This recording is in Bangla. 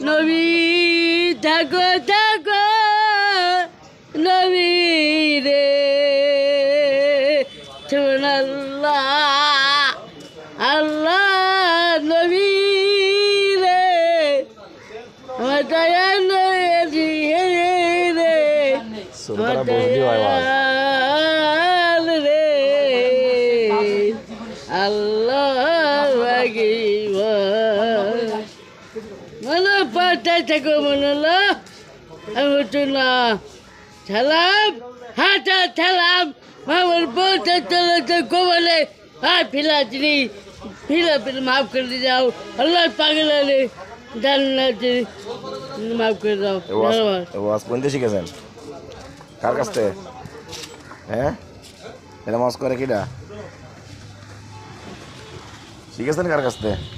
নবী থাকো থাকো নবী রে সুবহানাল্লাহ আল্লাহ নবী রে আমার দয়া নবী রে আমার দয়াল রে আল্লাহ মনে পাঠাই থাকো মনলা আমি হতো না ঠেলাম হাঁটা ঠেলাম আমার বউটা চলে গোবলে আর ফিলা চিনি ফিলা ফিলা মাফ করে যাও আল্লাহ পাগল আলে জান্নাত মাফ করে দাও ওয়াজ কোনতে শিখেছেন কার কাছ থেকে হ্যাঁ এটা মাছ করে কিনা শিখেছেন কার কাছ থেকে